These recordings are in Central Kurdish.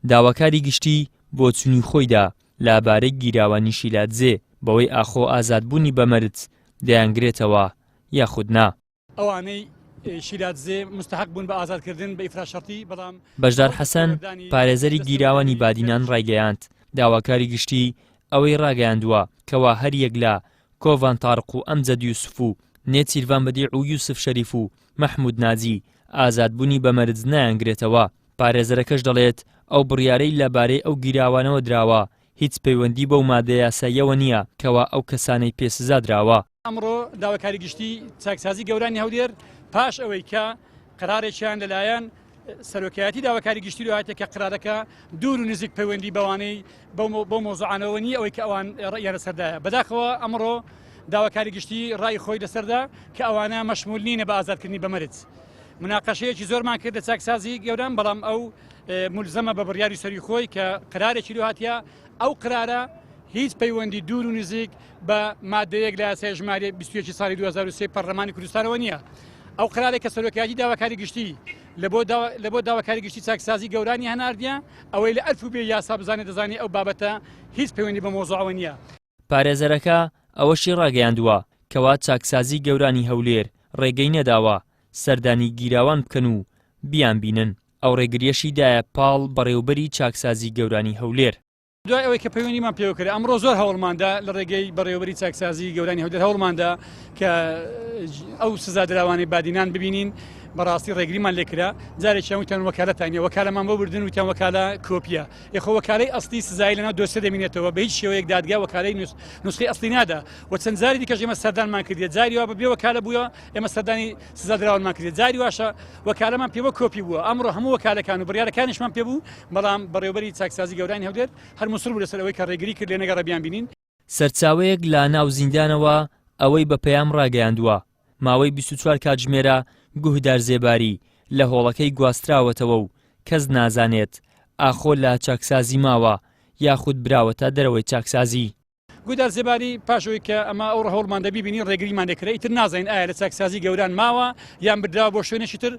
داواکاری گشتی بۆ چونی خۆیدا لەبارەی گیراوانی شیلاتزێ بەوەی ئاخۆ ئازادبوونی بەمەرج دەیانگرێتەوە یاخود نا. ئەوانەی شیلاتزێ مستحق بوون بە ئازادکردن بە ئیفراشەرتی بەڵام بەشدار حەسەن پارێزەری گیراوانی بادینان ڕایگەیاند داواکاری گشتی ئەوەی ڕاگەیاندووە کەوا هەر یەک لە کۆڤان تارق و ئەمجەد یوسف و نێت سیلڤان بەدیع و یوسف شەریف و مەحموود ناجی ئازادبوونی بەمەرج نایانگرێتەوە. پارێزەرەکەش دەڵێت ئەو بڕیارەی لەبارەی ئەو گیراوانەوە دراوە هیچ پەیوەندی بەو مادەیە یاساییەوە نییە کەوا ئەو کەسانەی پێسزا دراوە. ئەمڕۆ داواکاری گشتی چاکسازی گەورانی هەولێر پاش ئەوەی کە قرارێکیان لەلایەن سەرۆکایەتی داواکاری گشتی دوایەتە کە قرارەکە دوور و نزیک پەیوەندی بەوانەی بۆ مۆزوعانەوە نیە ئەوەی کە ئەوان ڕێیان لەسەردایە. بەداخەوە ئەمڕۆ داواکاری گشتی ڕای خۆی لەسەردا کە ئەوانە مەشمول نینە بە ئازادکردنی بەمەرج. مناقەشەیەکی زۆرمان کرد لە چاکسازی گەوران بەڵام ئەو مولزەمە بە بڕیاری سەری خۆی کە قرارێکی هاتیە ئەو قرارە هیچ پەیوەندی دوور و نزیک بە مادەیەک لە یاسای ژمارە 21 ساڵی 2023 پەرلەمانی کوردستانەوە نییە. ئەو قرارێک کە سەرۆکایەتی داواکاری گشتی لە بۆ داواکاری گشتی چاکسازی گەورانی هەناردیە ئەوەی لە ئەلف و بێ یاسا بزانێت دەزانێت ئەو بابەتە هیچ پەیوەندی بە مۆزوعەوە نییە. پارێزەرەکە ئەوەشی ڕاگەیاندووە کەوا چاکسازی گەورانی هەولێر ڕێگەی نەداوە سەردانی گیراوان بکەن و بیان بینن. ئەو ڕێگریەشی دایە پاڵ بەڕێوبەری چاکسازی گەورانی هەولێر. دوای ئەوەی کە پەیوەندیمان پێوە کرد ئەمڕۆ زۆر هەوڵماندا لە ڕێگەی بەڕێوەبەری چاکسازی گەورانی هەولێر هەوڵماندا کە ئەو سزادراوانی بادینان ببینین بەڕاستی ڕێگریمان لێکرا جارێکیان وتیان وەکالەتانیە وەکالەمان بۆ بردن وتیان وەکالە کۆپیە یەخۆ وەکالەی ئەسلی سزای لەناو دۆسیە دەمێنێتەوە بە هیچ شێوەیەک دادگا وەکالەی نوسخەی ئەسلی نادا و چەند جاری دیکەش ئێمە سەردانمان کردێت جاری وا بەبێ وەکالە بووە ئێمە سەردانی سزادراوانمان کردێت جاری واشە وەکالەمان پێوە کۆپی بووە. ئەمڕۆ هەموو وەکالەکان و بڕیارەکانیشمان پێ بوو بەڵام بەڕێوەبەری چاکسازی گەورانی هەولێر هەر مسوول بوو لەسەر ئەوەی کە ڕێگری کرد لێ نەگەڕە بیان بینین. سەرچاوەیەک لە ناو زیندانەوە ئەوەی بە پەیام ڕاگەیاندووە ماوەی 24 کاتژمێرە گوهدار زێباری لە هۆڵەکەی گواستراوەتەوە و کەس نازانێت ئاخۆ لە چاکسازی ماوە یاخود براوەتە دەرەوەی چاکسازی. گودار زێباری پاشەوەی کە ئەمە ئەو هەوڵمان دەبینین ڕێگریمان دەکرێت ئیتر نازانین ئایا لە چاکسازی گەوران ماوە یان بردراوە بۆ شوێنێکی تر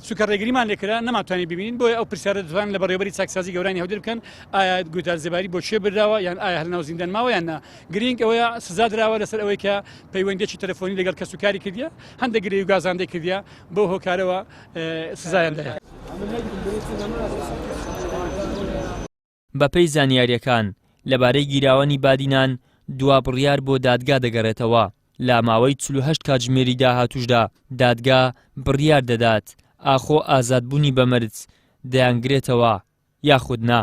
چونکە ڕێگریمان لێکرا نەماتوانین ببینین بۆیە ئەو پرسیارە دەتوانن لە بەڕێوەبەری چاکسازی گەورانی هەولێر بکەن ئایا گودار زێباری بۆ شوێ بردراوە یان ئایا هەر ناو زیندان ماوە یان نا. گرنگ ئەوەیە سزا دراوە لەسەر ئەوەی کە پەیوەندیێکی تەلەفۆنی لەگەڵ کەس و کاری کردیە هەندێک گرێ و گازاندەی کردیە بۆ هۆکارەوە سزایان دەیە. بەپەی زانیاریەکان لەبارەی گیراوانی بادینان دوا بڕیار بۆ دادگا دەگەڕێتەوە لە ماوەی 48 کاتژمێری داهاتووشدا دادگا بڕیار دەدات ئاخۆ ئازادبوونی بەمەرج دەیانگرێتەوە یاخود نا.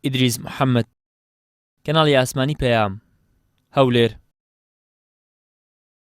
ئیدریس محەممەد کەناڵی ئاسمانی پەیام هەولێر.